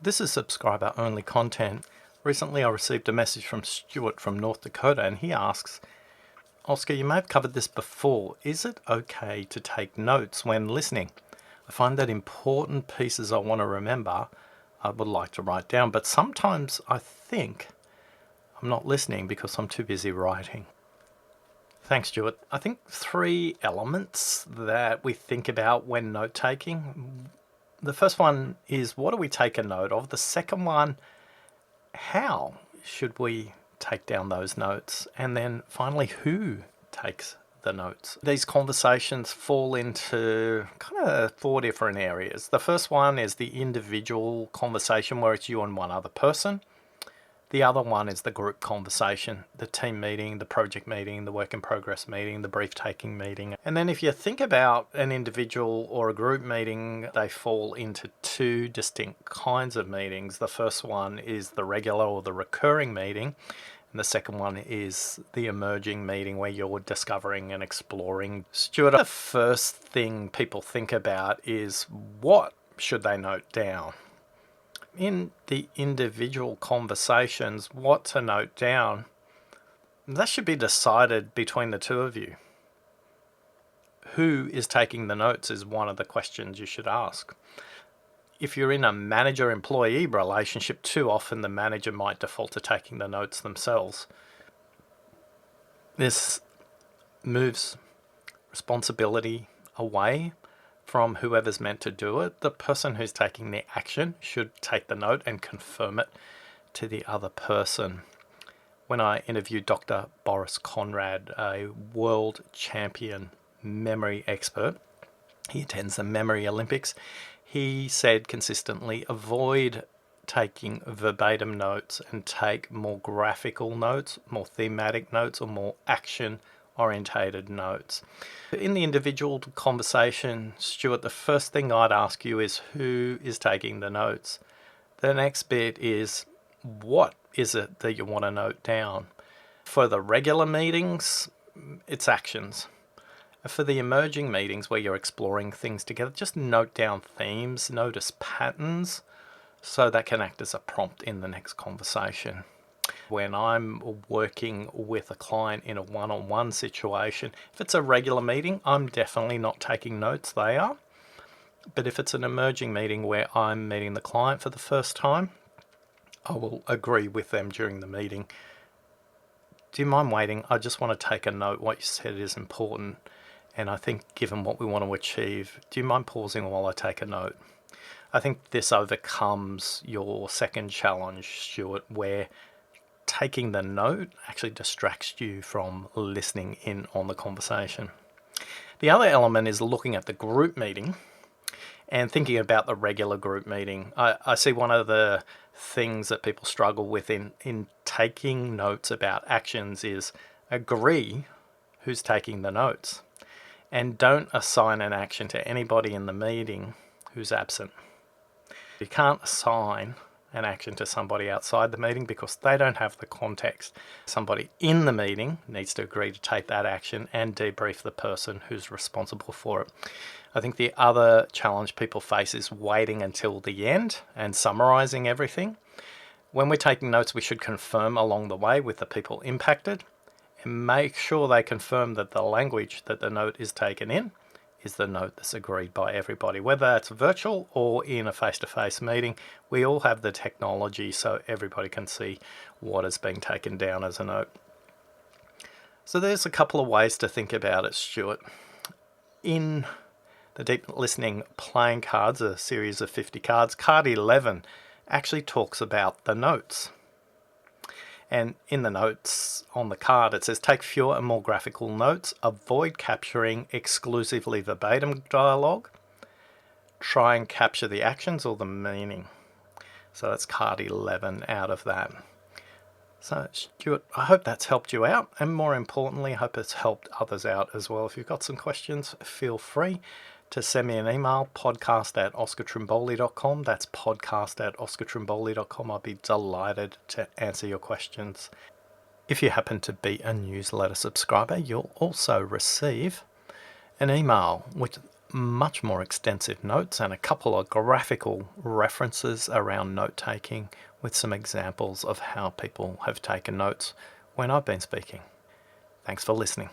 This is subscriber only content. Recently I received a message from Stuart from North Dakota, and he asks, Oscar, you may have covered this before. Is it okay to take notes when listening? I find that important pieces I want to remember, I would like to write down, but sometimes I think I'm not listening because I'm too busy writing. Thanks, Stuart. I think 3 elements that we think about when note taking. The first one is, what do we take a note of? The second one, how should we take down those notes? And then finally, who takes the notes? These conversations fall into kind of 4 different areas. The first one is the individual conversation where it's you and one other person. The other one is the group conversation, the team meeting, the project meeting, the work in progress meeting, the brief taking meeting. And then if you think about an individual or a group meeting, they fall into 2 distinct kinds of meetings. The first one is the regular or the recurring meeting. And the second one is the emerging meeting where you're discovering and exploring. Stuart, the first thing people think about is, what should they note down? In the individual conversations, what to note down, that should be decided between the 2 of you. Who is taking the notes is one of the questions you should ask. If you're in a manager-employee relationship, too often the manager might default to taking the notes themselves. This moves responsibility away from whoever's meant to do it. The person who's taking the action should take the note and confirm it to the other person. When I interviewed Dr. Boris Conrad, a world champion memory expert, he attends the Memory Olympics, he said consistently, avoid taking verbatim notes and take more graphical notes, more thematic notes, or more action-orientated notes. In the individual conversation, Stuart, the first thing I'd ask you is, who is taking the notes? The next bit is, what is it that you want to note down? For the regular meetings, it's actions. For the emerging meetings where you're exploring things together, just note down themes, notice patterns, so that can act as a prompt in the next conversation. When I'm working with a client in a one-on-one situation, if it's a regular meeting, I'm definitely not taking notes, they are. But if it's an emerging meeting where I'm meeting the client for the first time, I will agree with them during the meeting. Do you mind waiting? I just want to take a note. What you said is important. And I think given what we want to achieve, do you mind pausing while I take a note? I think this overcomes your second challenge, Stuart, where taking the note actually distracts you from listening in on the conversation. The other element is looking at the group meeting and thinking about the regular group meeting. I see one of the things that people struggle with in taking notes about actions is agree who's taking the notes, and don't assign an action to anybody in the meeting who's absent. You can't assign an action to somebody outside the meeting because they don't have the context. Somebody in the meeting needs to agree to take that action and debrief the person who's responsible for it. I think the other challenge people face is waiting until the end and summarizing everything. When we're taking notes, we should confirm along the way with the people impacted and make sure they confirm that the language that the note is taken in is the note that's agreed by everybody. Whether that's virtual or in a face-to-face meeting, we all have the technology so everybody can see what is being taken down as a note. So there's a couple of ways to think about it, Stuart. In the Deep Listening playing cards, a series of 50 cards, card 11 actually talks about the notes. And in the notes on the card, it says, take fewer and more graphical notes, avoid capturing exclusively verbatim dialogue, try and capture the actions or the meaning. So that's card 11 out of that. So Stuart, I hope that's helped you out, and more importantly, I hope it's helped others out as well. If you've got some questions, feel free to send me an email, podcast@oscartrimboli.com. That's podcast@oscartrimboli.com. I'll be delighted to answer your questions. If you happen to be a newsletter subscriber, you'll also receive an email with much more extensive notes and a couple of graphical references around note taking with some examples of how people have taken notes when I've been speaking. Thanks for listening.